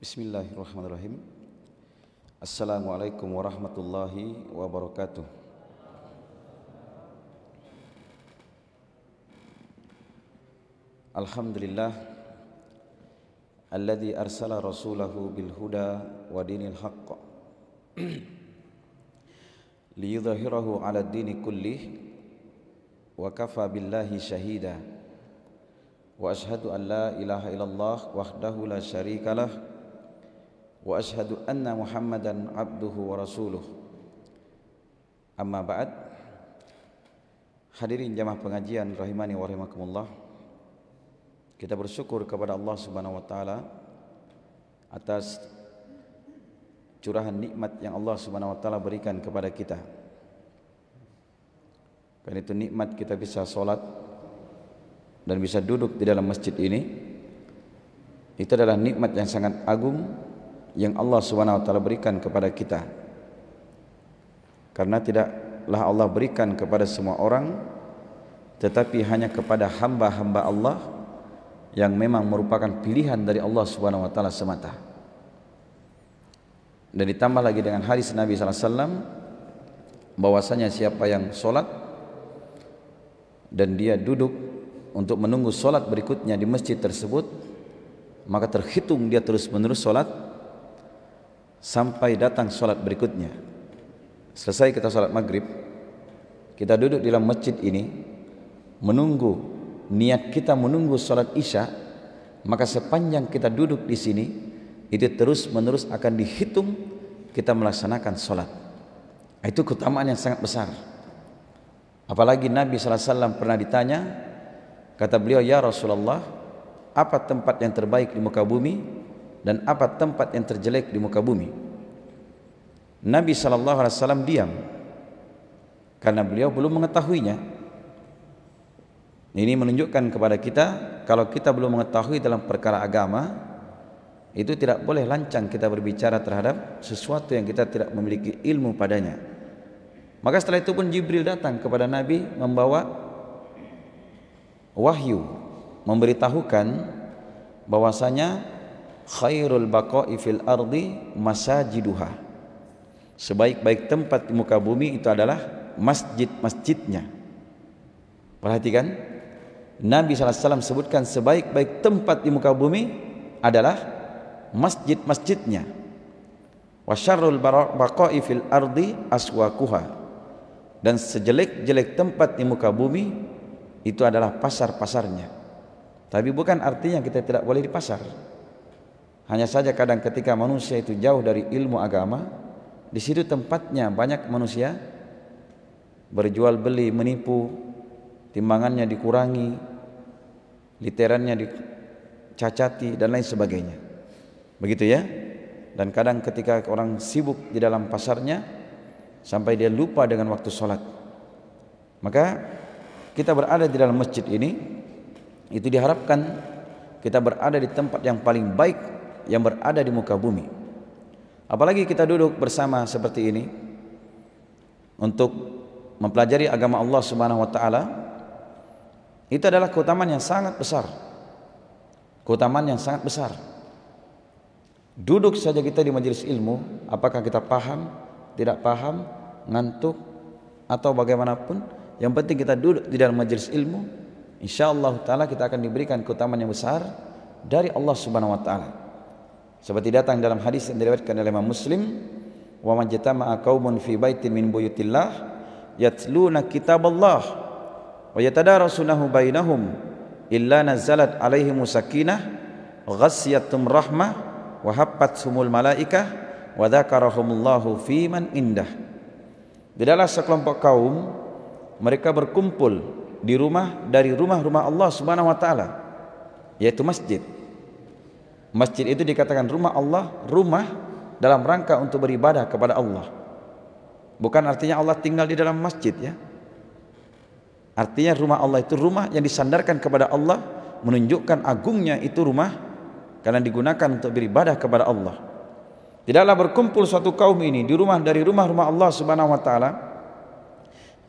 Bismillahirrahmanirrahim. Assalamualaikum warahmatullahi wabarakatuh. Alhamdulillah alladzi arsala rasulahu bil huda wa dinil haqq liyudhhirahu 'ala ad-dini kullih wa kafa billahi shahida wa ashhadu an la ilaha illallah wahdahu la syarikalah wa ashhadu anna Muhammadan abduhu wa rasuluh. Amma ba'd. Hadirin jamaah pengajian rahimani wa rahimakumullah. Kita bersyukur kepada Allah Subhanahu wa taala atas curahan nikmat yang Allah Subhanahu wa taala berikan kepada kita. Karena itu nikmat kita bisa salat dan bisa duduk di dalam masjid ini. Itu adalah nikmat yang sangat agung yang Allah Subhanahu wa taala berikan kepada kita. Karena tidaklah Allah berikan kepada semua orang, tetapi hanya kepada hamba-hamba Allah yang memang merupakan pilihan dari Allah Subhanahu wa taala semata. Dan ditambah lagi dengan hadis Nabi sallallahu alaihi wasallam bahwasanya siapa yang salat dan dia duduk untuk menunggu salat berikutnya di masjid tersebut, maka terhitung dia terus-menerus salat sampai datang salat berikutnya. Selesai kita salat maghrib, kita duduk di dalam masjid ini menunggu, niat kita menunggu salat isya, maka sepanjang kita duduk di sini itu terus-menerus akan dihitung kita melaksanakan salat. Itu keutamaan yang sangat besar. Apalagi Nabi sallallahu alaihi wasallam pernah ditanya, kata beliau, "Ya Rasulullah, apa tempat yang terbaik di muka bumi dan apa tempat yang terjelek di muka bumi?" Nabi SAW diam karena beliau belum mengetahuinya. Ini menunjukkan kepada kita kalau kita belum mengetahui dalam perkara agama, itu tidak boleh lancang kita berbicara terhadap sesuatu yang kita tidak memiliki ilmu padanya. Maka setelah itu pun Jibril datang kepada Nabi membawa wahyu, memberitahukan bahwasanya khairul baqa'i fil ardi masajiduha. Sebaik-baik tempat di muka bumi itu adalah masjid-masjidnya. Perhatikan, Nabi SAW sebutkan sebaik-baik tempat di muka bumi adalah masjid-masjidnya. Wa syarrul baqa'i fil ardi aswaquha. Dan sejelek-jelek tempat di muka bumi itu adalah pasar-pasarnya. Tapi bukan artinya kita tidak boleh di pasar. Hanya saja kadang ketika manusia itu jauh dari ilmu agama, di situ tempatnya banyak manusia berjual beli, menipu, timbangannya dikurangi, literannya dicacati dan lain sebagainya. Begitu ya. Dan kadang ketika orang sibuk di dalam pasarnya sampai dia lupa dengan waktu sholat. Maka kita berada di dalam masjid ini, itu diharapkan kita berada di tempat yang paling baik yang berada di muka bumi. Apalagi kita duduk bersama seperti ini untuk mempelajari agama Allah Subhanahu wa taala, itu adalah keutamaan yang sangat besar. Keutamaan yang sangat besar. Duduk saja kita di majelis ilmu, apakah kita paham, tidak paham, ngantuk atau bagaimanapun, yang penting kita duduk di dalam majelis ilmu, insyaallah taala kita akan diberikan keutamaan yang besar dari Allah Subhanahu wa taala. Seperti datang dalam hadis yang diriwayatkan oleh Imam Muslim, "Wa man jatama'a qaumun fi baitin min buyutillah yatluna kitaballah wa yatadarasunahu bainahum illa nazalat alaihimus sakinah ghasyyatum rahmah wa haffathumul malaikah wa dzakarahumullahu fi man indah." Tidaklah sekelompok kaum mereka berkumpul di rumah dari rumah-rumah Allah Subhanahu wa taala, yaitu masjid. Masjid itu dikatakan rumah Allah, rumah dalam rangka untuk beribadah kepada Allah. Bukan artinya Allah tinggal di dalam masjid ya. Artinya rumah Allah itu rumah yang disandarkan kepada Allah, menunjukkan agungnya itu rumah karena digunakan untuk beribadah kepada Allah. Tidaklah berkumpul suatu kaum ini di rumah dari rumah-rumah Allah Subhanahu wa taala.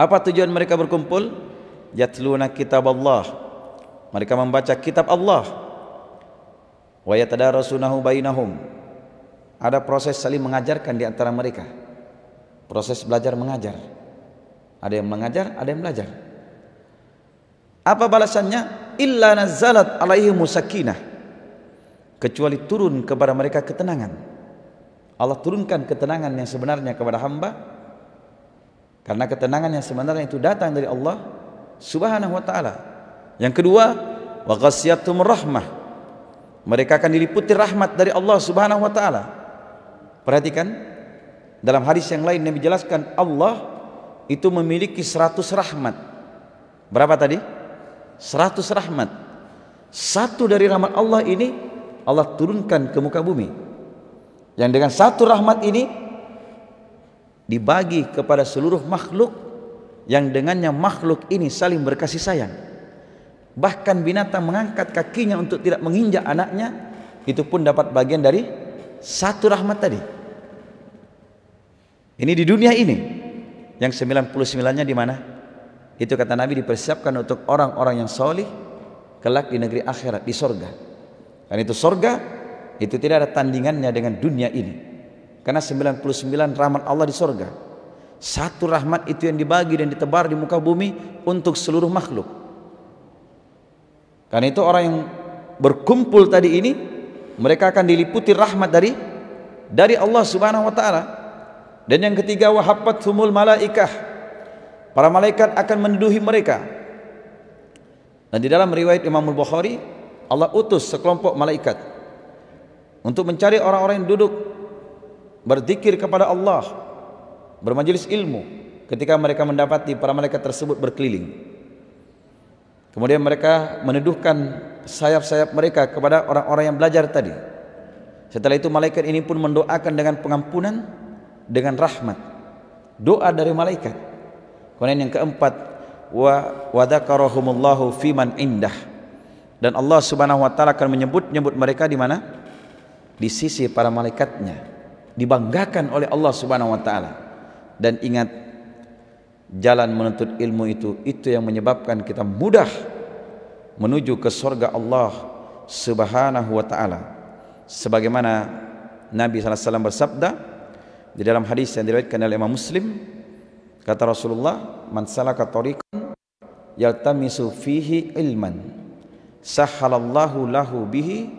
Apa tujuan mereka berkumpul? Yatluna kitab Allah. Mereka membaca kitab Allah. Wa yatadarasunahu bainahum, Ada proses saling mengajarkan di antara mereka. Proses belajar mengajar. Ada yang mengajar, ada yang belajar. Apa balasannya? Illa nazzalat alaihimus sakinah. Kecuali turun kepada mereka ketenangan. Allah turunkan ketenangan yang sebenarnya kepada hamba. Karena ketenangan yang sebenarnya itu datang dari Allah Subhanahu wa taala. Yang kedua, wa ghasyiyatuhumur rahmah. Mereka akan diliputi rahmat dari Allah Subhanahu wa taala. Perhatikan, dalam hadis yang lain Nabi jelaskan Allah itu memiliki 100 rahmat. Berapa tadi? 100 rahmat. Satu dari rahmat Allah ini Allah turunkan ke muka bumi. Yang dengan satu rahmat ini dibagi kepada seluruh makhluk, yang dengannya makhluk ini saling berkasih sayang. Bahkan binatang mengangkat kakinya untuk tidak menginjak anaknya, itu pun dapat bagian dari satu rahmat tadi. Ini di dunia ini. Yang 99-nya di mana? Itu kata Nabi dipersiapkan untuk orang-orang yang solih kelak di negeri akhirat, di sorga. Dan itu sorga, itu tidak ada tandingannya dengan dunia ini. Karena 99 rahmat Allah di sorga. Satu rahmat itu yang dibagi dan ditebar di muka bumi untuk seluruh makhluk. Karena itu orang yang berkumpul tadi ini, mereka akan diliputi rahmat dari Allah Subhanahu wa taala. Dan yang ketiga, wahabbathumul malaikah. Para malaikat akan menduduhi mereka. Dan di dalam riwayat Imam Al-Bukhari, Allah utus sekelompok malaikat untuk mencari orang-orang yang duduk berzikir kepada Allah, bermajelis ilmu. Ketika mereka mendapati para malaikat tersebut berkeliling, kemudian mereka meneduhkan sayap-sayap mereka kepada orang-orang yang belajar tadi. Setelah itu malaikat ini pun mendoakan dengan pengampunan, dengan rahmat. Doa dari malaikat. Kemudian yang keempat, wa dzakarahumullahu fiman indah. Dan Allah Subhanahu wa taala akan menyebut mereka di mana? Di sisi para malaikatnya. Dibanggakan oleh Allah Subhanahu wa taala. Dan ingat, jalan menuntut ilmu itu yang menyebabkan kita mudah menuju ke surga Allah Subhanahu wa taala. Sebagaimana Nabi sallallahu alaihi wasallam bersabda di dalam hadis yang diriwayatkan oleh Imam Muslim, kata Rasulullah, man salaka tariqan yaltamisu fihi ilman sahhalallahu lahu bihi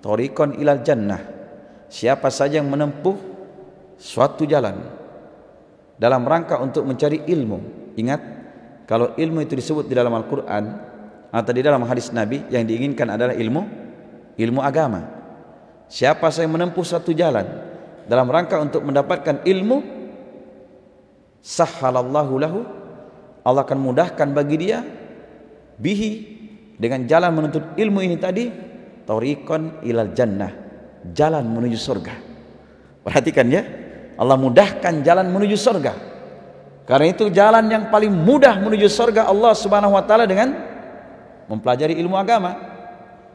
tariqan ilal jannah. Siapa saja yang menempuh suatu jalan dalam rangka untuk mencari ilmu. Ingat, kalau ilmu itu disebut di dalam Al-Quran atau di dalam hadis Nabi, yang diinginkan adalah ilmu agama. Siapa saja yang menempuh suatu jalan dalam rangka untuk mendapatkan ilmu, sahhalallahu lahu, Allah akan mudahkan bagi dia bihi, dengan jalan menuntut ilmu ini tadi, tariqan ilal jannah, jalan menuju surga. Perhatikan ya, Allah mudahkan jalan menuju surga. Karena itu jalan yang paling mudah menuju surga Allah Subhanahu wa taala dengan mempelajari ilmu agama.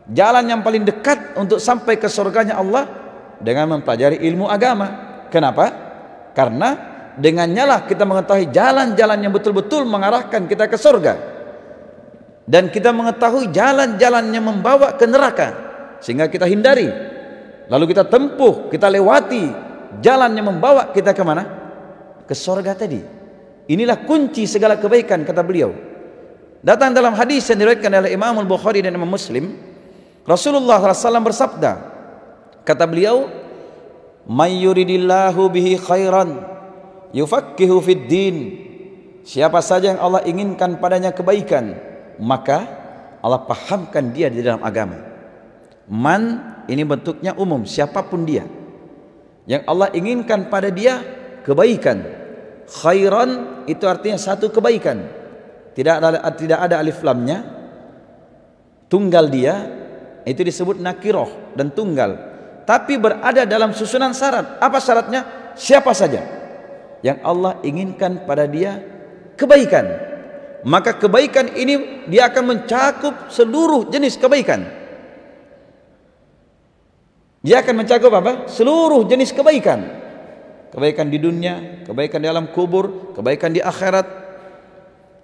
Jalan yang paling dekat untuk sampai ke surganya Allah dengan mempelajari ilmu agama. Kenapa? Karena dengannya lah kita mengetahui jalan-jalan yang betul-betul mengarahkan kita ke surga, dan kita mengetahui jalan-jalan yang membawa ke neraka, sehingga kita hindari. Lalu kita tempuh, kita lewati jalan yang membawa kita ke mana? Ke surga tadi. Inilah kunci segala kebaikan, kata beliau. Datang dalam hadis yang diriwayatkan oleh Imam Al-Bukhari dan Imam Muslim, Rasulullah SAW bersabda, kata beliau, may yuridillahu bihi khairan yufaqihu fid din. Siapa saja yang Allah inginkan padanya kebaikan, maka Allah pahamkan dia di dalam agama. Man ini bentuknya umum, siapapun dia yang Allah inginkan pada dia kebaikan. Khairan itu artinya satu kebaikan, tidak ada alif lamnya, tunggal dia, itu disebut nakiroh dan tunggal, tapi berada dalam susunan syarat. Apa syaratnya? Siapa saja yang Allah inginkan pada dia kebaikan, maka kebaikan ini dia akan mencakup seluruh jenis kebaikan. Dia akan mencakup apa? Seluruh jenis kebaikan. Kebaikan di dunia, kebaikan di alam kubur, kebaikan di akhirat,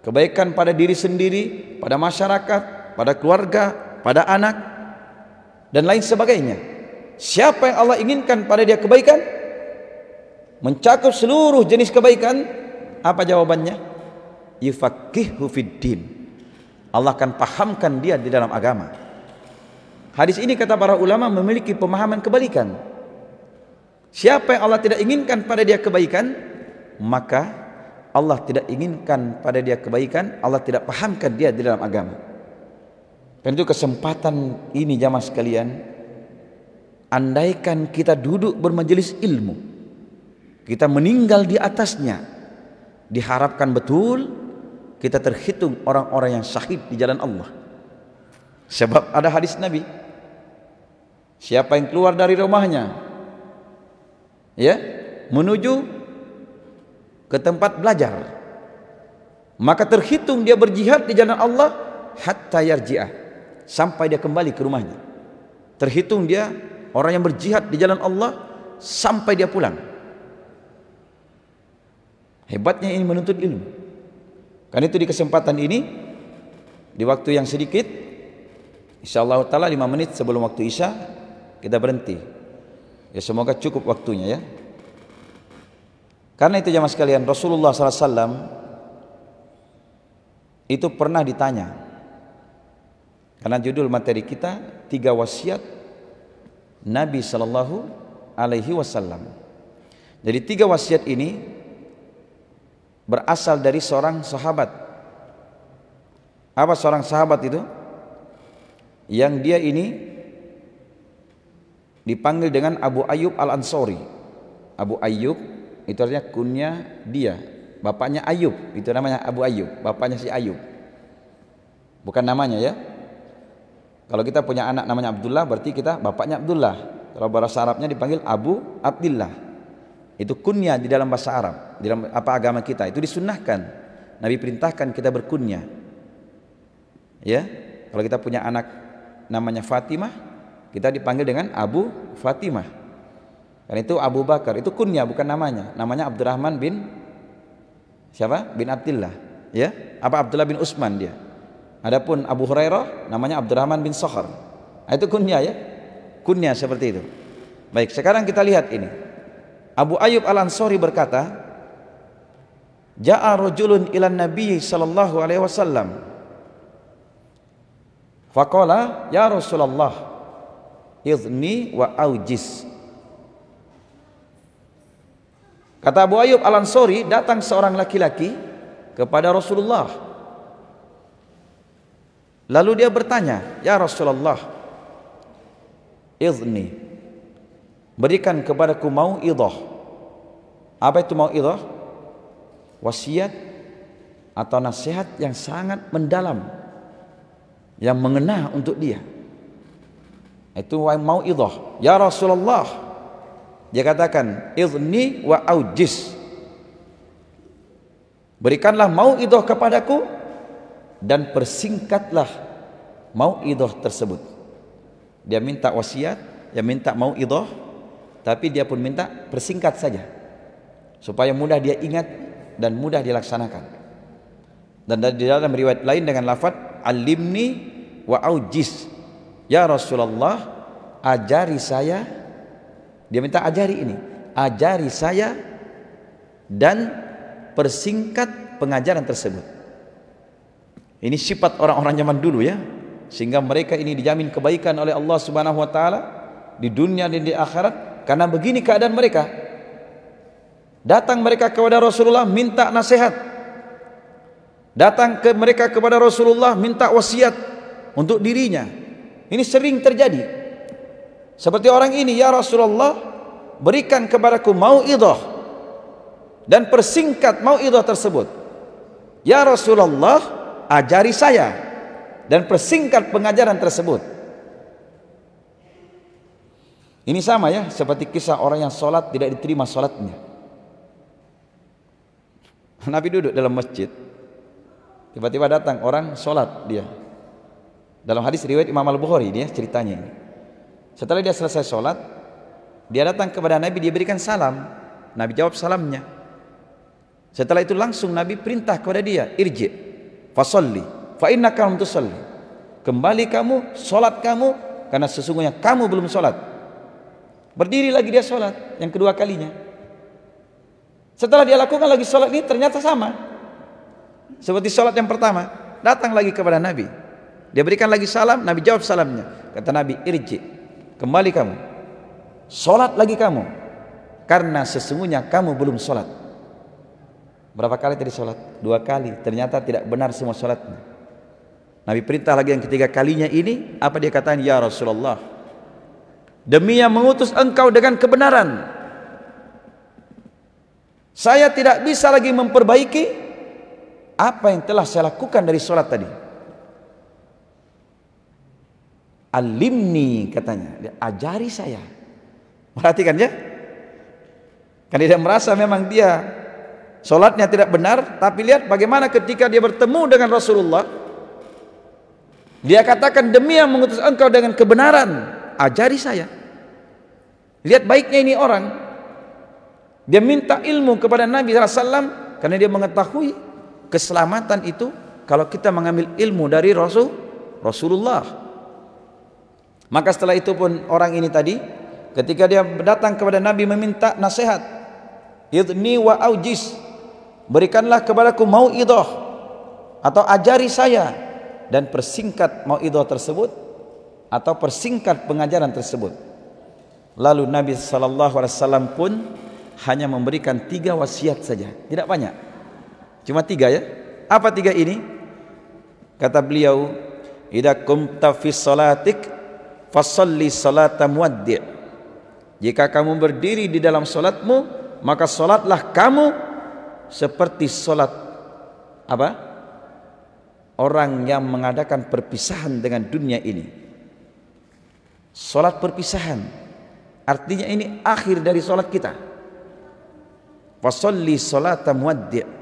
kebaikan pada diri sendiri, pada masyarakat, pada keluarga, pada anak, dan lain sebagainya. Siapa yang Allah inginkan pada dia kebaikan, mencakup seluruh jenis kebaikan, apa jawabannya? Yufaqihu fiddin. Allah akan pahamkan dia di dalam agama. Hadis ini kata para ulama memiliki pemahaman kebalikan. Siapa yang Allah tidak inginkan pada dia kebaikan, maka Allah tidak inginkan pada dia kebaikan, Allah tidak pahamkan dia di dalam agama. Karena itu kesempatan ini jamaah sekalian, andaikan kita duduk bermajelis ilmu, kita meninggal di atasnya, diharapkan betul kita terhitung orang-orang yang syahid di jalan Allah. Sebab ada hadis Nabi, siapa yang keluar dari rumahnya ya menuju ke tempat belajar, maka terhitung dia berjihad di jalan Allah hatta yarji'ah, sampai dia kembali ke rumahnya. Terhitung dia orang yang berjihad di jalan Allah sampai dia pulang. Hebatnya ini menuntut ilmu. Karena itu di kesempatan ini, di waktu yang sedikit, insyaallah ta'ala 5 menit sebelum waktu Isya kita berhenti. Ya semoga cukup waktunya ya. Karena itu jamaah sekalian, Rasulullah SAW itu pernah ditanya, karena judul materi kita 3 wasiat Nabi SAW. Jadi 3 wasiat ini berasal dari seorang sahabat. Apa seorang sahabat itu? Yang dia ini dipanggil dengan Abu Ayyub Al-Ansori. Abu Ayyub itu artinya kunya dia, bapaknya Ayub, itu namanya Abu Ayyub, bapaknya si Ayub, bukan namanya ya. Kalau kita punya anak namanya Abdullah, berarti kita bapaknya Abdullah. Kalau bahasa Arabnya dipanggil Abu Abdillah, itu kunya di dalam bahasa Arab, di dalam apa agama kita itu disunnahkan. Nabi perintahkan kita berkunya ya. Kalau kita punya anak namanya Fatimah, kita dipanggil dengan Abu Fatimah. Karena itu Abu Bakar itu kunya, bukan namanya. Namanya Abdurrahman bin siapa? Bin Abdillah ya. Apa Abdullah bin Utsman dia. Adapun Abu Hurairah namanya Abdurrahman bin Sakhar. Itu kunya ya. Kunya seperti itu. Baik, sekarang kita lihat ini. Abu Ayyub Al-Ansori berkata, Ja'a rajulun ilan Nabi sallallahu alaihi wasallam. Faqala, ya Rasulullah, idzni wa aujiz. Kata Abu Ayyub Al-Ansori, datang seorang laki-laki kepada Rasulullah. Lalu dia bertanya, ya Rasulullah, idzni, berikan kepadaku mau'idhah. Apa itu mau'idhah? Wasiat atau nasihat yang sangat mendalam, yang mengena untuk dia. Itu mau'idhah. Ya Rasulullah, dia katakan, idzni wa aujiz, berikanlah mau'idhah kepadaku dan persingkatlah mau'idhah tersebut. Dia minta wasiat, dia minta mau'idhah, tapi dia pun minta persingkat saja, supaya mudah dia ingat dan mudah dilaksanakan. Dan di dalam riwayat lain dengan lafaz alimni wa aujiz, ya Rasulullah, ajari saya. Dia minta ajari ini, ajari saya dan persingkat pengajaran tersebut. Ini sifat orang-orang zaman dulu ya, sehingga mereka ini dijamin kebaikan oleh Allah Subhanahu wa taala di dunia dan di akhirat. Karena begini keadaan mereka. Datang mereka kepada Rasulullah minta nasihat. Datang ke mereka kepada Rasulullah minta wasiat untuk dirinya. Ini sering terjadi. Seperti orang ini, ya Rasulullah, berikan kepadaku mau'idhah dan persingkat mau'idhah tersebut. Ya Rasulullah, ajari saya dan persingkat pengajaran tersebut. Ini sama ya, seperti kisah orang yang sholat tidak diterima sholatnya. Nabi duduk dalam masjid, tiba-tiba datang orang sholat dia. Dalam hadis riwayat Imam Al-Bukhari dia ceritanya ini. Setelah dia selesai sholat, dia datang kepada Nabi, dia berikan salam. Nabi jawab salamnya. Setelah itu langsung Nabi perintah kepada dia, irji fasalli fa innaka lam tusalli. Kembali kamu, sholat kamu, karena sesungguhnya kamu belum sholat. Berdiri lagi dia sholat yang kedua kalinya. Setelah dia lakukan lagi sholat ini ternyata sama seperti sholat yang pertama. Datang lagi kepada Nabi, dia berikan lagi salam, Nabi jawab salamnya. Kata Nabi, irji, kembali kamu, sholat lagi kamu, karena sesungguhnya kamu belum sholat. Berapa kali tadi sholat? 2 kali. Ternyata tidak benar semua sholatnya. Nabi perintah lagi yang ketiga kalinya ini, apa dia katakan? Ya Rasulullah, demi yang mengutus engkau dengan kebenaran, saya tidak bisa lagi memperbaiki apa yang telah saya lakukan dari sholat tadi. Alimni, katanya, ajari saya. Perhatikan ya, kan dia merasa memang dia sholatnya tidak benar, tapi lihat bagaimana ketika dia bertemu dengan Rasulullah, dia katakan, demi yang mengutus engkau dengan kebenaran, ajari saya. Lihat baiknya ini orang, dia minta ilmu kepada Nabi SAW karena dia mengetahui keselamatan itu kalau kita mengambil ilmu dari Rasulullah. Maka setelah itu pun orang ini tadi ketika dia datang kepada Nabi meminta nasihat, idni wa aujis, berikanlah kepadaku mauidhah atau ajari saya, dan persingkat mauidhah tersebut atau persingkat pengajaran tersebut. Lalu Nabi SAW pun hanya memberikan 3 wasiat saja, tidak banyak, cuma 3 ya. Apa 3 ini? Kata beliau, idza qumta fi shalatik fasalli salata muwaddi'. Jika kamu berdiri di dalam salatmu, maka salatlah kamu seperti salat apa? Orang yang mengadakan perpisahan dengan dunia ini. Salat perpisahan, artinya ini akhir dari salat kita. Fasalli salata muwaddi'.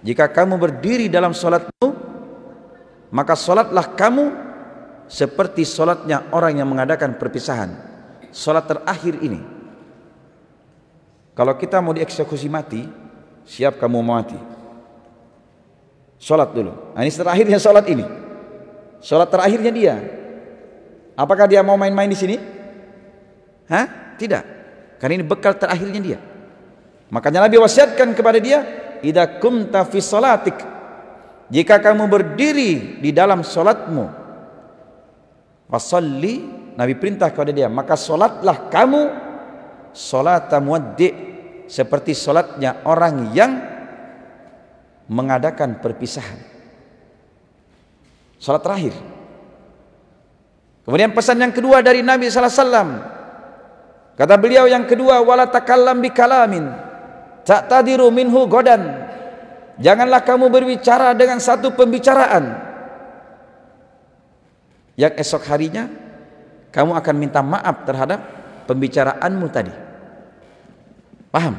Jika kamu berdiri dalam salatmu, maka salatlah kamu seperti salatnya orang yang mengadakan perpisahan. Salat terakhir ini. Kalau kita mau dieksekusi mati, siap kamu mati, salat dulu. Nah, ini terakhirnya salat ini. Salat terakhirnya dia. Apakah dia mau main-main di sini? Hah? Tidak. Karena ini bekal terakhirnya dia. Makanya Nabi wasiatkan kepada dia, idza kumta fi salatik, jika kamu berdiri di dalam salatmu, fasalli, Nabi perintah kepada dia, maka salatlah kamu salata muwaddi', seperti salatnya orang yang mengadakan perpisahan. Salat terakhir. Kemudian pesan yang kedua dari Nabi sallallahu alaihi wasallam, kata beliau yang kedua, wala takallam bi kalamin ta'tadiru minhu godan. Janganlah kamu berbicara dengan satu pembicaraan yang esok harinya kamu akan minta maaf terhadap pembicaraanmu tadi. Paham?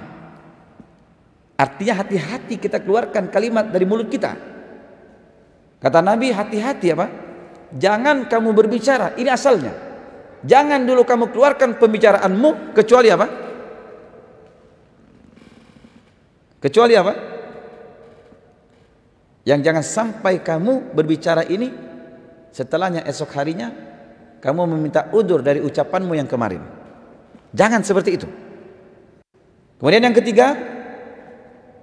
Artinya hati-hati kita keluarkan kalimat dari mulut kita. Kata Nabi, hati-hati apa? Jangan kamu berbicara, ini asalnya. Jangan dulu kamu keluarkan pembicaraanmu kecuali apa? Kecuali apa? Yang jangan sampai kamu berbicara ini setelahnya esok harinya kamu meminta udzur dari ucapanmu yang kemarin. Jangan seperti itu. Kemudian yang ketiga,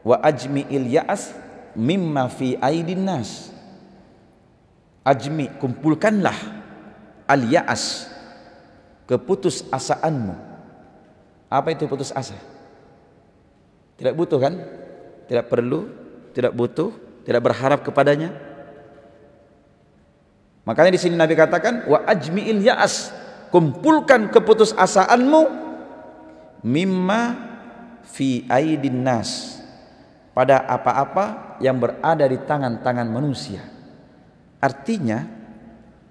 wa ajmi'il ya'as mimma fi aidin nas. Ajmi, kumpulkanlah al ya'as, keputusasaanmu. Apa itu putus asa? Tidak butuh kan? Tidak perlu, tidak butuh, tidak berharap kepadanya. Makanya di sini Nabi katakan, wa ajmi'il ya'as, kumpulkan keputusasaanmu mimma fi aidin nas, pada apa-apa yang berada di tangan-tangan manusia. Artinya,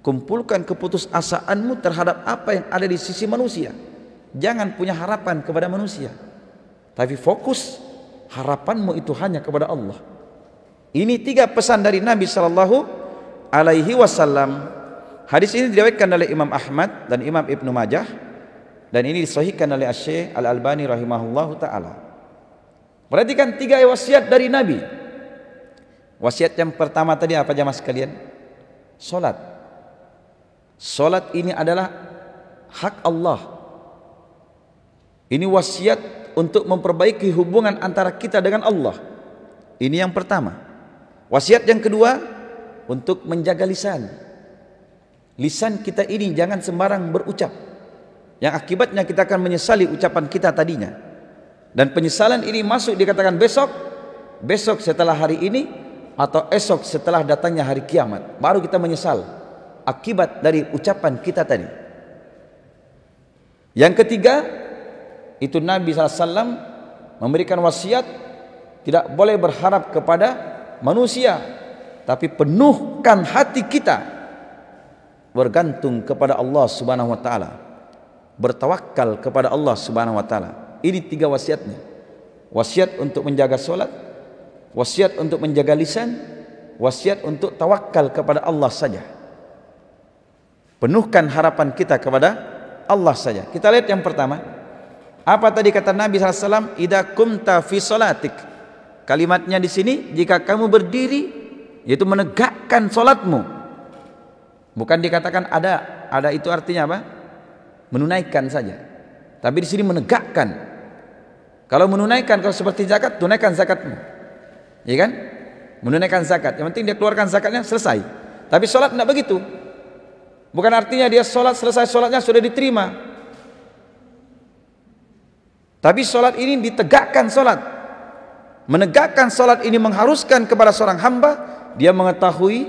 kumpulkan keputusasaanmu terhadap apa yang ada di sisi manusia. Jangan punya harapan kepada manusia, tapi fokus harapanmu itu hanya kepada Allah. Ini 3 pesan dari Nabi sallallahu alaihi wasallam. Hadis ini diriwayatkan oleh Imam Ahmad dan Imam Ibnu Majah, dan ini disahihkan oleh Asy-Syaikh Al-Albani rahimahullahu taala. Perhatikan 3 wasiat dari Nabi. Wasiat yang pertama tadi apa jamaah sekalian? Salat. Salat ini adalah hak Allah. Ini wasiat untuk memperbaiki hubungan antara kita dengan Allah. Ini yang pertama. Wasiat yang kedua, untuk menjaga lisan. Lisan kita ini jangan sembarang berucap, yang akibatnya kita akan menyesali ucapan kita tadinya. Dan penyesalan ini masuk dikatakan besok setelah hari ini, atau esok setelah datangnya hari kiamat, baru kita menyesal akibat dari ucapan kita tadi. Yang ketiga, itu Nabi SAW memberikan wasiat, tidak boleh berharap kepada manusia, tapi penuhkan hati kita bergantung kepada Allah Subhanahu wa taala, bertawakal kepada Allah Subhanahu wa taala. Ini 3 wasiatnya. Wasiat untuk menjaga salat, wasiat untuk menjaga lisan, wasiat untuk tawakal kepada Allah saja. Penuhkan harapan kita kepada Allah saja. Kita lihat yang pertama. Apa tadi kata Nabi SAW? Idza kumta fi salatik. Kalimatnya di sini, jika kamu berdiri, yaitu menegakkan salatmu. Bukan dikatakan ada itu artinya apa? Menunaikan saja. Tapi di sini menegakkan. Kalau menunaikan, kalau seperti zakat, tunaikan zakatmu. Ya kan? Menunaikan zakat. Yang penting dia keluarkan zakatnya, selesai. Tapi salat tidak begitu. Bukan artinya dia salat selesai salatnya sudah diterima. Tapi salat ini ditegakkan salat. Menegakkan salat ini mengharuskan kepada seorang hamba dia mengetahui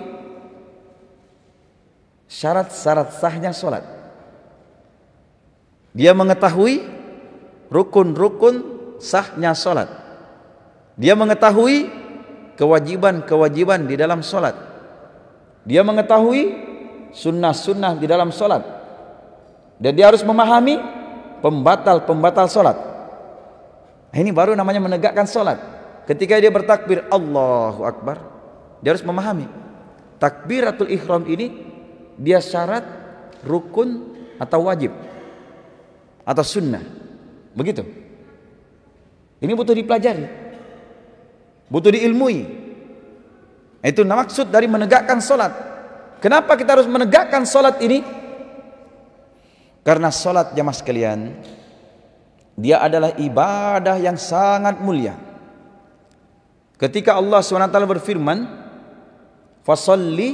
syarat-syarat sahnya salat. Dia mengetahui rukun-rukun sahnya salat. Dia mengetahui kewajiban-kewajiban di dalam salat. Dia mengetahui sunnah-sunnah di dalam salat. Dan dia harus memahami pembatal-pembatal salat. Ini baru namanya menegakkan salat. Ketika dia bertakbir Allahu Akbar, dia harus memahami takbiratul ihram ini dia syarat, rukun atau wajib atau sunnah. Begitu. Ini butuh dipelajari, butuh diilmui. Itu maksud dari menegakkan salat. Kenapa kita harus menegakkan salat ini? Karena salat, jamaah sekalian, dia adalah ibadah yang sangat mulia. Ketika Allah SWT berfirman, "Fasalli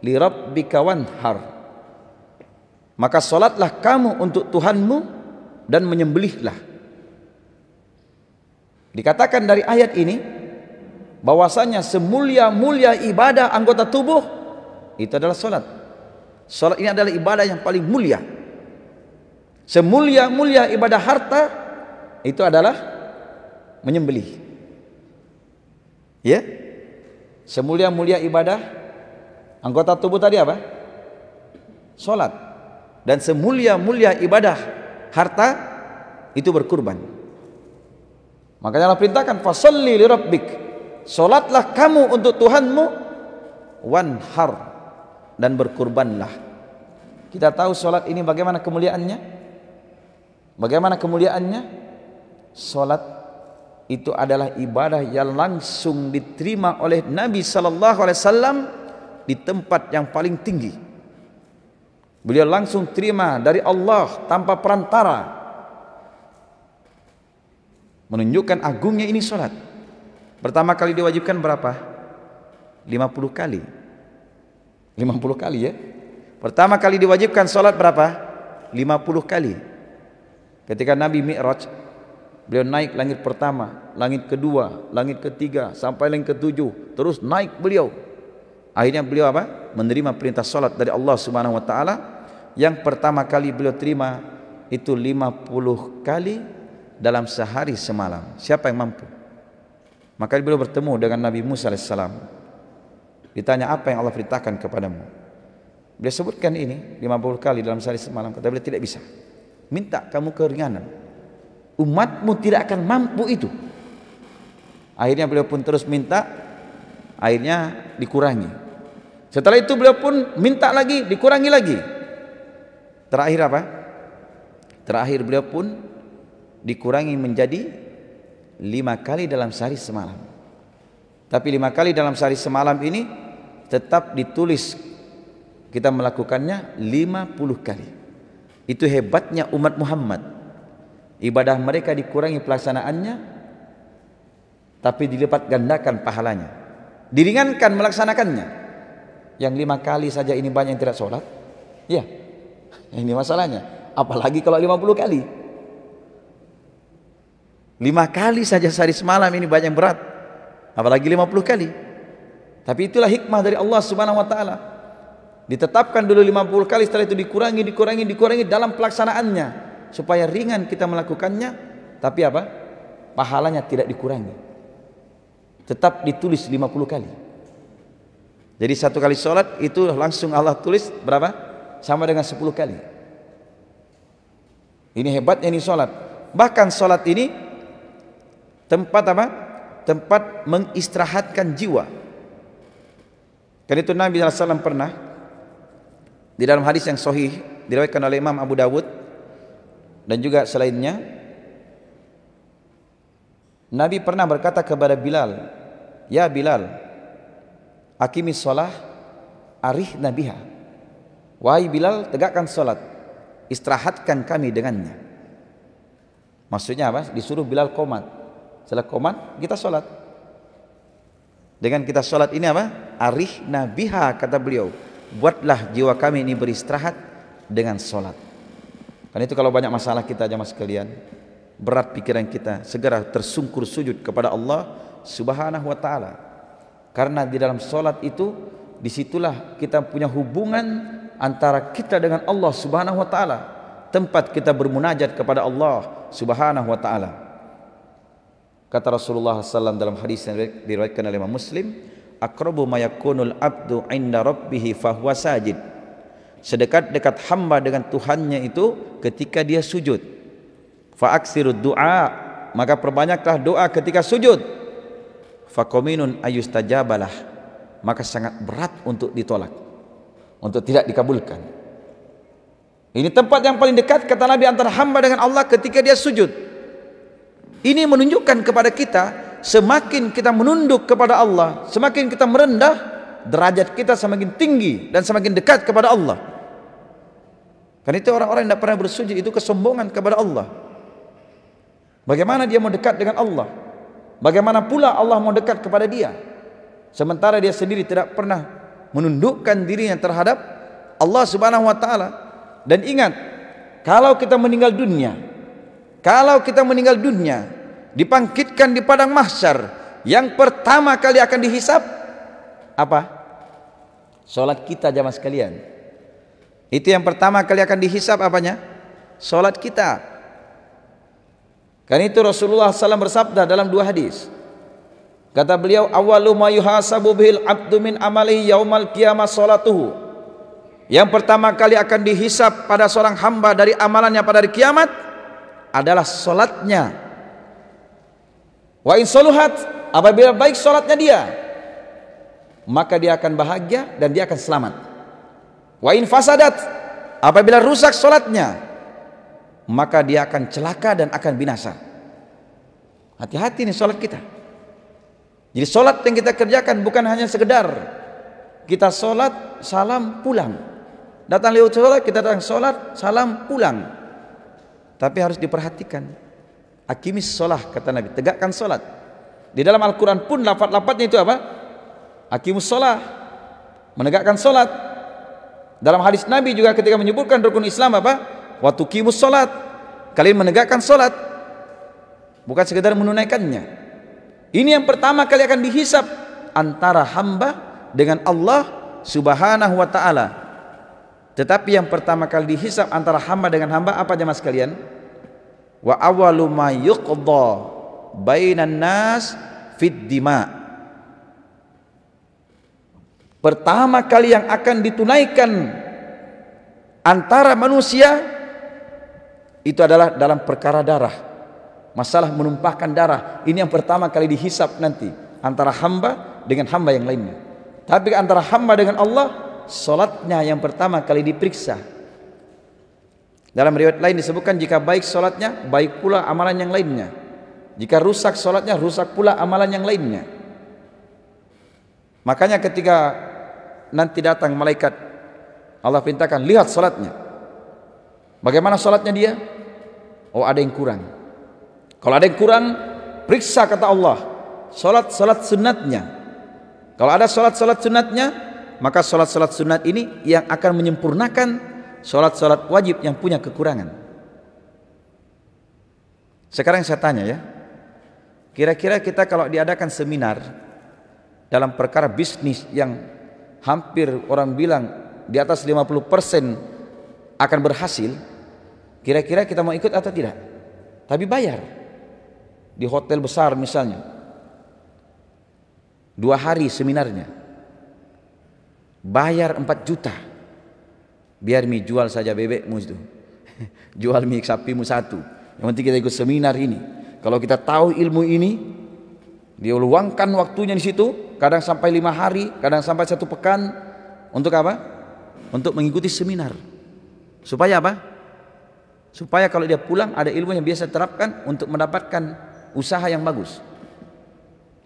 li rabbika wanhar." Maka salatlah kamu untuk Tuhanmu dan menyembelihlah. Dikatakan dari ayat ini bahwasanya semulia-mulia ibadah anggota tubuh itu adalah salat. Salat ini adalah ibadah yang paling mulia. Semulia-mulia ibadah harta itu adalah menyembelih. Ya? Semulia-mulia ibadah anggota tubuh tadi apa? Salat. Dan semulia-mulia ibadah harta itu berkurban. Makanya Allah perintahkan fasalli li rabbik. Salatlah kamu untuk Tuhanmu, wanhar, dan berkurbanlah. Kita tahu salat ini bagaimana kemuliaannya? Bagaimana kemuliaannya? Salat itu adalah ibadah yang langsung diterima oleh Nabi sallallahu alaihi wasallam di tempat yang paling tinggi. Beliau langsung terima dari Allah tanpa perantara. Menunjukkan agungnya ini salat. Pertama kali diwajibkan berapa? 50 kali. 50 kali ya. Pertama kali diwajibkan salat berapa? 50 kali. Ketika Nabi Mi'raj, beliau naik langit pertama, langit kedua, langit ketiga, sampai langit ketujuh, terus naik beliau. Akhirnya beliau apa? Menerima perintah salat dari Allah Subhanahu wa taala. Yang pertama kali beliau terima itu 50 kali dalam sehari semalam. Siapa yang mampu? Maka beliau bertemu dengan Nabi Musa alaihissalam. Ditanya, apa yang Allah perintahkan kepadamu? Beliau sebutkan ini 50 kali dalam sehari semalam. Kata beliau, tidak bisa. Minta kamu keringanan. Umatmu tidak akan mampu itu. Akhirnya beliau pun terus minta. Akhirnya dikurangi. Setelah itu beliau pun minta lagi, dikurangi lagi. Terakhir apa? Terakhir beliau pun dikurangi menjadi 5 kali dalam sehari semalam. Tapi 5 kali dalam sehari semalam ini tetap ditulis kita melakukannya 50 kali. Itu hebatnya umat Muhammad. ibadah mereka dikurangi pelaksanaannya, tapi dilipat gandakan pahalanya. Diringankan melaksanakannya. Yang 5 kali saja ini banyak yang tidak sholat. Ya, ini masalahnya. Apalagi kalau 50 kali. 5 kali saja sehari semalam ini banyak yang berat. Apalagi 50 kali. Tapi itulah hikmah dari Allah Subhanahu wa taala. Ditetapkan dulu 50 kali, setelah itu dikurangi dalam pelaksanaannya supaya ringan kita melakukannya, tapi apa? Pahalanya tidak dikurangi. Tetap ditulis 50 kali. Jadi 1 kali sholat itu langsung Allah tulis berapa? Sama dengan 10 kali. Ini hebatnya ini sholat. Bahkan sholat ini tempat apa? Tempat mengistirahatkan jiwa. Karena itu Nabi SAW pernah di dalam hadis yang sahih diriwayatkan oleh Imam Abu Dawud dan juga selainnya, Nabi pernah berkata kepada Bilal, "Ya Bilal, aqimis shalah arihna biha." Wahai Bilal, tegakkan salat, istirahatkan kami dengannya. Maksudnya apa? Disuruh Bilal qomat. Setelah qomat kita salat. Dengan kita salat ini apa? Arihna biha, kata beliau. Buatlah jiwa kami ini beristirahat dengan salat. Karena itu kalau banyak masalah kita jamaah sekalian, berat pikiran kita, segera tersungkur sujud kepada Allah Subhanahu wa taala. Karena di dalam salat itu disitulah kita punya hubungan antara kita dengan Allah Subhanahu wa taala, tempat kita bermunajat kepada Allah Subhanahu wa taala. Kata Rasulullah SAW dalam hadis yang diriwayatkan oleh Imam Muslim, aqrabu ma yakunul abdu 'inda rabbih fahuwa sajid. Sedekat-dekat hamba dengan Tuhannya itu ketika dia sujud. Fa aksirud du'a, maka perbanyaklah doa ketika sujud. Fa qaminun ayustajabalah, maka sangat berat untuk ditolak, untuk tidak dikabulkan. Ini tempat yang paling dekat kata Nabi antara hamba dengan Allah ketika dia sujud. Ini menunjukkan kepada kita, semakin kita menunduk kepada Allah, semakin kita merendah, derajat kita semakin tinggi dan semakin dekat kepada Allah. Karena itu orang-orang yang tidak pernah bersujud itu kesombongan kepada Allah. Bagaimana dia mau dekat dengan Allah? Bagaimana pula Allah mau dekat kepada dia? Sementara dia sendiri tidak pernah menundukkan dirinya terhadap Allah Subhanahu wa taala. Dan ingat, kalau kita meninggal dunia, dibangkitkan di padang mahsyar, yang pertama kali akan dihisap apa? Salat kita jamaah sekalian. Itu yang pertama kali akan dihisap apanya? Salat kita. Karena itu Rasulullah SAW bersabda dalam 2 hadis. Kata beliau, awwalu ma yuhasabu bihil abdu min amalihi yaumal qiyamah salatuhu. Yang pertama kali akan dihisap pada seorang hamba dari amalannya pada hari kiamat adalah salatnya. Wa in saluhat, apabila baik salatnya dia, maka dia akan bahagia dan dia akan selamat. Wa in fasadat, apabila rusak salatnya, maka dia akan celaka dan akan binasa. Hati-hati nih salat kita. Jadi salat yang kita kerjakan bukan hanya sekedar kita salat salam pulang. Datang lewat salat, kita datang salat salam pulang. Tapi harus diperhatikan. Aqimis shalah, kata Nabi, tegakkan salat. Di dalam Al-Quran pun lafaz-lafaznya itu apa? Aqimus shalah, menegakkan salat. Dalam hadis Nabi juga ketika menyebutkan rukun Islam apa? Wa tuqimus shalat, kalian menegakkan salat, bukan sekedar menunaikannya. Ini yang pertama kali akan dihisap antara hamba dengan Allah Subhanahu wa taala. Tetapi yang pertama kali dihisap antara hamba dengan hamba apa jemaah sekalian? Wa awwalu ma yuqda bainan nas fid dima. Pertama kali yang akan ditunaikan antara manusia itu adalah dalam perkara darah. Masalah menumpahkan darah, ini yang pertama kali dihisap nanti antara hamba dengan hamba yang lainnya. Tapi antara hamba dengan Allah, salatnya yang pertama kali diperiksa. Dalam riwayat lain disebutkan jika baik salatnya, baik pula amalan yang lainnya. Jika rusak salatnya, rusak pula amalan yang lainnya. Makanya ketika nanti datang malaikat, Allah perintahkan lihat salatnya. Bagaimana salatnya dia? oh ada yang kurang. Kalau ada yang kurang, periksa kata Allah salat sunatnya. Kalau ada salat sunatnya, maka salat sunat ini yang akan menyempurnakan salat wajib yang punya kekurangan. Sekarang saya tanya ya, kira-kira kita kalau diadakan seminar dalam perkara bisnis yang hampir orang bilang di atas 50% akan berhasil, kira-kira kita mau ikut atau tidak? Tapi bayar di hotel besar misalnya 2 hari seminarnya, bayar 4 juta, biar mi jual saja bebekmu itu jual mie sapimu 1, yang penting kita ikut seminar ini. Kalau kita tahu ilmu ini, dia luangkan waktunya di situ, kadang sampai 5 hari, kadang sampai 1 pekan. Untuk apa? Untuk mengikuti seminar. Supaya apa? Supaya kalau dia pulang ada ilmu yang biasa terapkan untuk mendapatkan usaha yang bagus.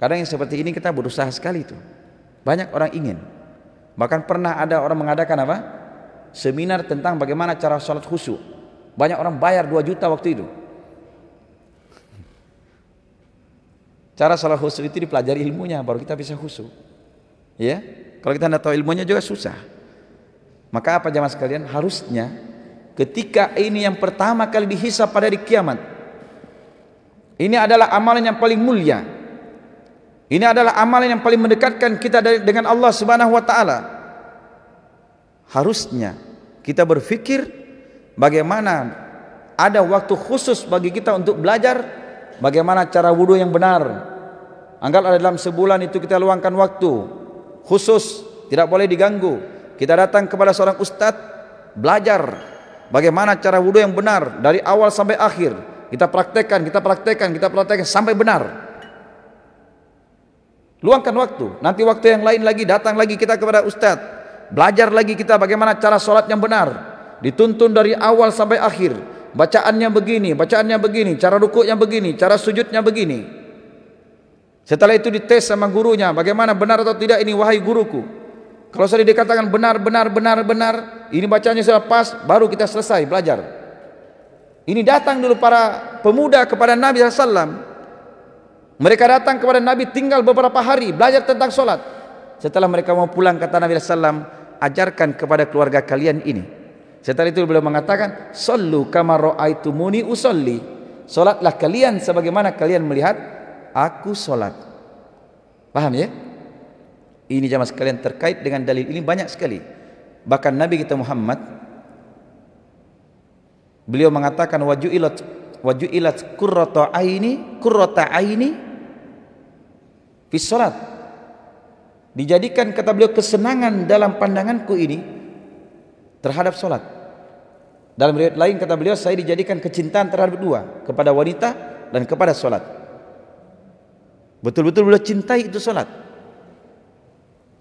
Kadang yang seperti ini kita berusaha sekali itu. Banyak orang ingin. Bahkan pernah ada orang mengadakan apa? Seminar tentang bagaimana cara sholat khusyuk. Banyak orang bayar 2 juta waktu itu. Cara sholat khusyuk itu dipelajari ilmunya, baru kita bisa khusyuk. Ya, kalau kita tidak tahu ilmunya juga susah. Maka apa jamaah sekalian? Harusnya ketika ini yang pertama kali dihisab pada hari kiamat, ini adalah amalan yang paling mulia. Ini adalah amalan yang paling mendekatkan kita dengan Allah Subhanahu wa taala. Harusnya kita berpikir bagaimana ada waktu khusus bagi kita untuk belajar bagaimana cara wudu yang benar. Anggaplah dalam sebulan itu kita luangkan waktu khusus, tidak boleh diganggu. Kita datang kepada seorang ustadz, belajar bagaimana cara wudu yang benar dari awal sampai akhir. Kita praktekkan sampai benar. Luangkan waktu. Nanti waktu yang lain lagi datang lagi kita kepada ustadz, belajar lagi kita bagaimana cara sholat yang benar. Dituntun dari awal sampai akhir. Bacaannya begini, cara rukuknya begini, cara sujudnya begini. Setelah itu dites sama gurunya, bagaimana benar atau tidak ini wahai guruku. Kalau sudah dikatakan benar, ini bacanya sudah pas, baru kita selesai belajar. Ini datang dulu para pemuda kepada Nabi SAW. Mereka datang kepada Nabi tinggal beberapa hari belajar tentang sholat. Setelah mereka mau pulang, kata Nabi SAW, ajarkan kepada keluarga kalian ini. Setelah itu beliau mengatakan, sallu kama ra'aitumuni usolli. Salatlah kalian sebagaimana kalian melihat aku salat. Paham ya? Ini jamaah sekalian terkait dengan dalil ini banyak sekali. Bahkan Nabi kita Muhammad, beliau mengatakan wajuilat qurrata aini fi salat. Dijadikan kata beliau kesenangan dalam pandanganku ini terhadap solat. Dalam riwayat lain kata beliau, saya dijadikan kecintaan terhadap 2, kepada wanita dan kepada solat. Betul-betul beliau cintai itu solat.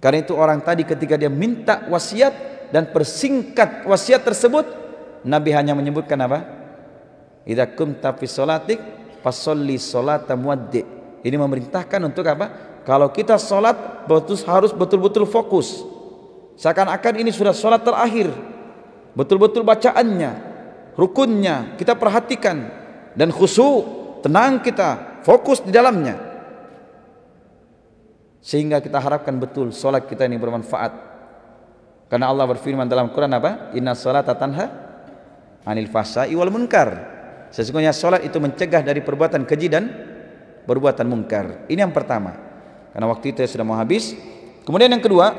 Karena itu orang tadi ketika dia minta wasiat dan persingkat wasiat tersebut, Nabi hanya menyebutkan apa? Idza kumta fi sholatik fasholli sholata muwaddi'. Ini memerintahkan untuk apa? Kalau kita solat harus betul-betul fokus. Seakan-akan ini sudah solat terakhir. Betul-betul bacaannya, rukunnya kita perhatikan, dan khusyuk, tenang kita, fokus di dalamnya, sehingga kita harapkan betul solat kita ini bermanfaat. Karena Allah berfirman dalam Quran apa? Inna sholata tanha anil fahsya'i wal munkar. Sesungguhnya solat itu mencegah dari perbuatan keji dan perbuatan munkar. Ini yang pertama. Karena waktu itu sudah mau habis. Kemudian yang kedua,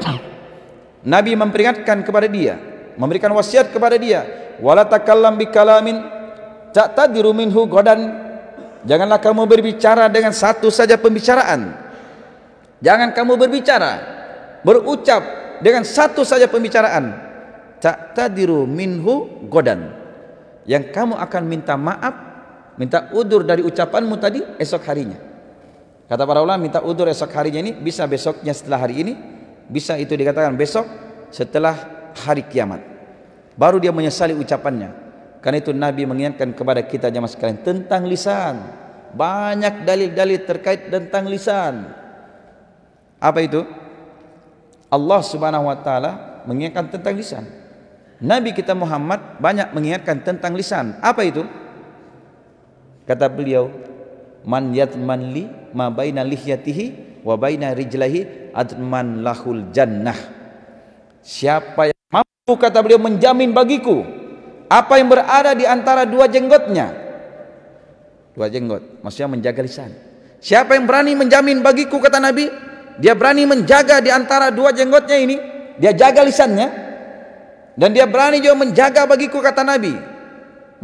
Nabi memperingatkan kepada dia, memberikan wasiat kepada dia, wala takallam bikalamin ta'tadiru minhu godan. Janganlah kamu berbicara dengan satu saja pembicaraan. Jangan kamu berucap dengan satu saja pembicaraan. Ta'tadiru minhu godan, yang kamu akan minta maaf, minta udur dari ucapanmu tadi esok harinya. Kata para ulama, minta udur esok harinya ini bisa besoknya setelah hari ini, bisa itu dikatakan besok setelah hari kiamat. Baru dia menyesali ucapannya. Karena itu Nabi mengingatkan kepada kita jamaah sekalian tentang lisan. Banyak dalil-dalil terkait tentang lisan. Apa itu? Allah Subhanahu wa taala mengingatkan tentang lisan. Nabi kita Muhammad banyak mengingatkan tentang lisan. Apa itu? Kata beliau, man yatman li ma baina lihyatihi wa baina rijlahi adman lahul jannah. Siapa yang mampu, kata beliau, menjamin bagiku apa yang berada di antara dua jenggotnya. Dua jenggot, maksudnya menjaga lisan. Siapa yang berani menjamin bagiku, kata Nabi, dia berani menjaga di antara dua jenggotnya ini, dia jaga lisannya, dan dia berani juga menjaga bagiku, kata Nabi,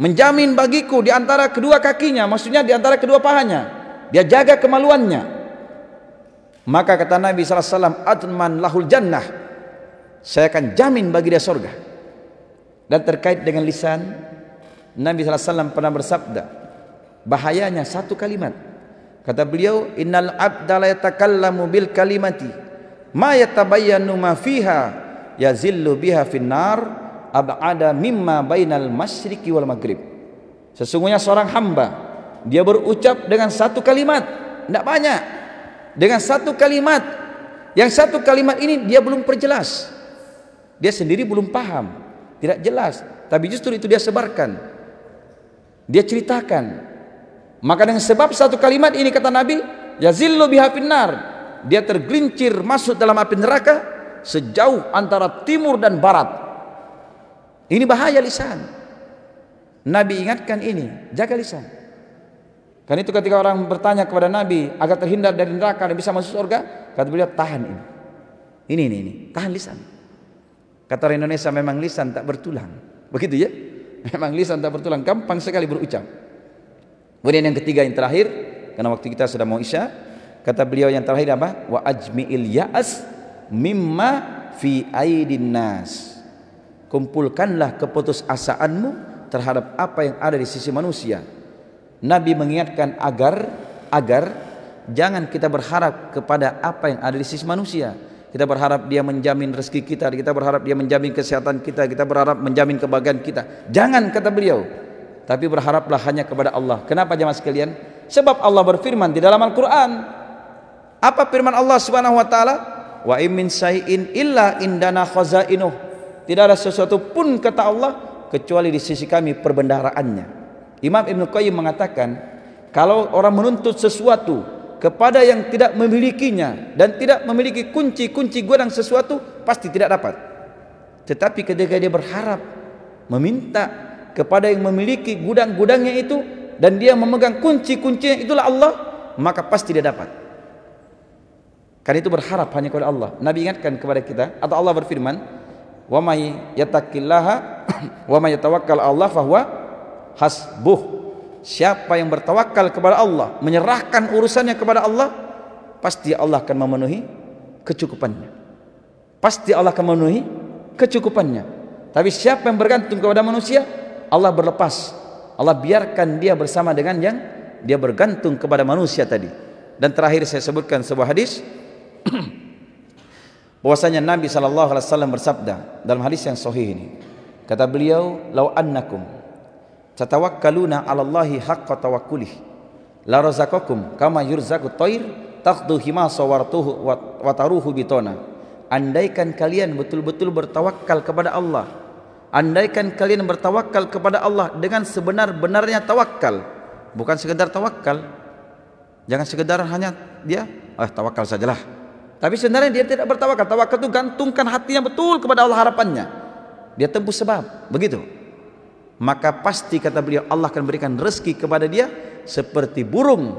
menjamin bagiku di antara kedua kakinya, maksudnya di antara kedua pahanya, dia jaga kemaluannya. Maka kata Nabi SAW, adman lahul jannah, saya akan jamin bagi dia surga. Dan terkait dengan lisan, Nabi SAW pernah bersabda, bahayanya satu kalimat. Kata beliau, innal abda la yatakallamu bil kalimati ma yatabayyanu ma fiha yazillu biha finnar ab'ada mimma bainal masyriqi wal maghrib. Sesungguhnya seorang hamba, dia berucap dengan satu kalimat, tidak banyak, dengan satu kalimat, yang satu kalimat ini dia belum perjelas, dia sendiri belum paham, tidak jelas, tapi justru itu dia sebarkan, dia ceritakan. Maka dengan sebab satu kalimat ini, kata Nabi, yazillu biha finnar, dia tergelincir masuk dalam api neraka sejauh antara timur dan barat. Ini bahaya lisan. Nabi ingatkan ini, jaga lisan. Karena itu ketika orang bertanya kepada Nabi agar terhindar dari neraka dan bisa masuk surga, kata beliau, tahan ini. Ini, tahan lisan. Kata orang Indonesia, memang lisan tak bertulang. Begitu ya? Memang lisan tak bertulang, gampang sekali berucap. Kemudian yang ketiga, yang terakhir, karena waktu kita sudah mau isya, kata beliau yang terakhir apa? Wa ajmi'il ya'as mimma fi aidin nas. Kumpulkanlah keputusasaanmu terhadap apa yang ada di sisi manusia. Nabi mengingatkan agar jangan kita berharap kepada apa yang ada di sisi manusia. Kita berharap dia menjamin rezeki kita, kita berharap dia menjamin kesehatan kita, kita berharap menjamin kebahagiaan kita. Jangan, kata beliau, tapi berharaplah hanya kepada Allah. Kenapa jemaah sekalian? Sebab Allah berfirman di dalam Al-Quran. Apa firman Allah Subhanahu wa taala? Wa in min syai'in illa indana khazainuh. Tidak ada sesuatu pun, kata Allah, kecuali di sisi kami perbendaharaannya. Imam Ibnu Qayyim mengatakan, kalau orang menuntut sesuatu kepada yang tidak memilikinya dan tidak memiliki kunci-kunci gudang sesuatu, pasti tidak dapat. Tetapi ketika dia berharap, meminta kepada yang memiliki gudang-gudangnya itu, dan dia memegang kunci-kuncinya, itulah Allah, maka pasti dia dapat. Karena itu berharap hanya kepada Allah. Nabi ingatkan kepada kita, atau Allah berfirman, wa may yattaqillaha wa may yatawakkal Allah fahuwa hasbuh. Siapa yang bertawakal kepada Allah, menyerahkan urusannya kepada Allah, pasti Allah akan memenuhi kecukupannya. Pasti Allah akan memenuhi kecukupannya. Tapi siapa yang bergantung kepada manusia, Allah berlepas, Allah biarkan dia bersama dengan yang dia bergantung kepada manusia tadi. Dan terakhir saya sebutkan sebuah hadis bahwasanya Nabi SAW bersabda dalam hadis yang sahih ini. Kata beliau, "Lau annakum tatawakkaluna 'ala Allahi haqqa tawakkulih la razaqakum kama yurzaqut thair takhdu himasa wa taruhu bitona." Andaikan kalian betul-betul bertawakal kepada Allah, andaikan kalian bertawakal kepada Allah dengan sebenar-benarnya tawakal, bukan sekedar tawakal, jangan sekedar hanya dia tawakal sajalah, tapi sebenarnya dia tidak bertawakal. Tawakal itu gantungkan hatinya betul kepada Allah, harapannya dia tempuh sebab, begitu. Maka pasti, kata beliau, Allah akan berikan rezeki kepada dia seperti burung.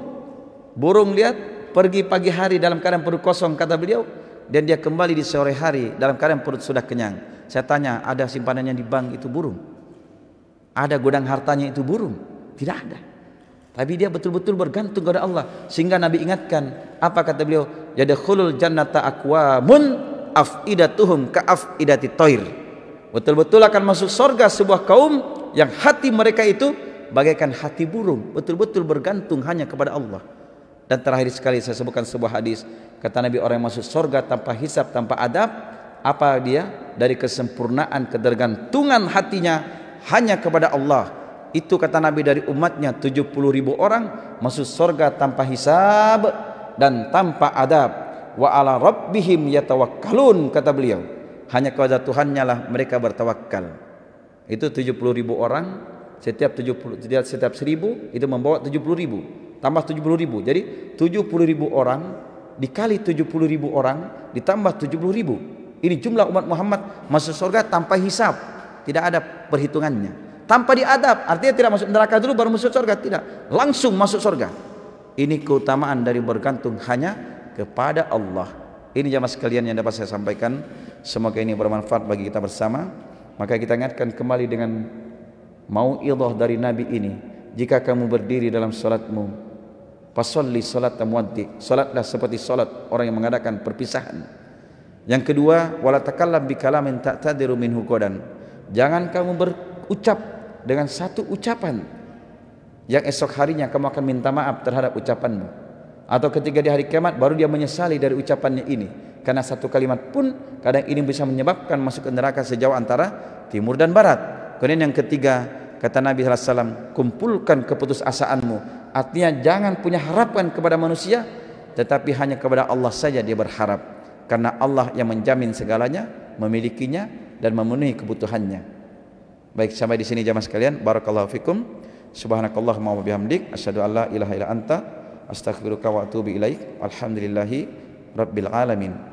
Burung, lihat, pergi pagi hari dalam keadaan perut kosong, kata beliau, dan dia kembali di sore hari dalam keadaan perut sudah kenyang. Saya tanya, ada simpanannya di bank itu burung? Ada gudang hartanya itu burung? Tidak ada. Tapi dia betul-betul bergantung kepada Allah. Sehingga Nabi ingatkan, apa kata beliau? Yadkhulul jannata aqwamun afidatuhum ka'afidati thair. Betul-betul akan masuk surga sebuah kaum yang hati mereka itu bagaikan hati burung, betul-betul bergantung hanya kepada Allah. Dan terakhir sekali saya sebutkan sebuah hadis, kata Nabi, orang yang masuk surga tanpa hisab, tanpa adab, apa dia? Dari kesempurnaan ketergantungan hatinya hanya kepada Allah. Itu kata Nabi, dari umatnya 70.000 orang masuk surga tanpa hisab dan tanpa adab. Wa ala rabbihim yatawakkalun, kata beliau, hanya kepada Tuhannya lah mereka bertawakal. Itu 70.000 orang Setiap 1000 itu membawa 70.000, tambah 70.000. Jadi 70.000 orang dikali 70.000 orang ditambah 70.000. Ini jumlah umat Muhammad masuk surga tanpa hisab, tidak ada perhitungannya, tanpa diadab. Artinya tidak masuk neraka dulu baru masuk surga, tidak, langsung masuk surga. Ini keutamaan dari bergantung hanya kepada Allah. Ini jamaah sekalian yang dapat saya sampaikan. Semoga ini bermanfaat bagi kita bersama. Maka kita ingatkan kembali dengan mau'idhah dari Nabi ini. Jika kamu berdiri dalam salatmu, fasalli salat muwaddi, salatlah seperti salat orang yang mengadakan perpisahan. Yang kedua, wala takallam bi kalamin ta'tadiru minhu qadan. Jangan kamu berucap dengan satu ucapan yang esok harinya kamu akan minta maaf terhadap ucapanmu, atau ketika di hari kiamat baru dia menyesali dari ucapannya ini. Karena satu kalimat pun kadang ini bisa menyebabkan masuk ke neraka sejauh antara timur dan barat. Kemudian yang ketiga, kata Nabi SAW, kumpulkan keputusasaanmu. Artinya jangan punya harapan kepada manusia, tetapi hanya kepada Allah saja dia berharap. Karena Allah yang menjamin segalanya, memilikinya dan memenuhi kebutuhannya. Baik, sampai di sini jamaah sekalian. Barakallahu fikum. Subhanakallahumma wa bihamdik, asyhadu an la ilaha illa anta, astaghfiruka wa atubu ilaik. Alhamdulillahi rabbil alamin.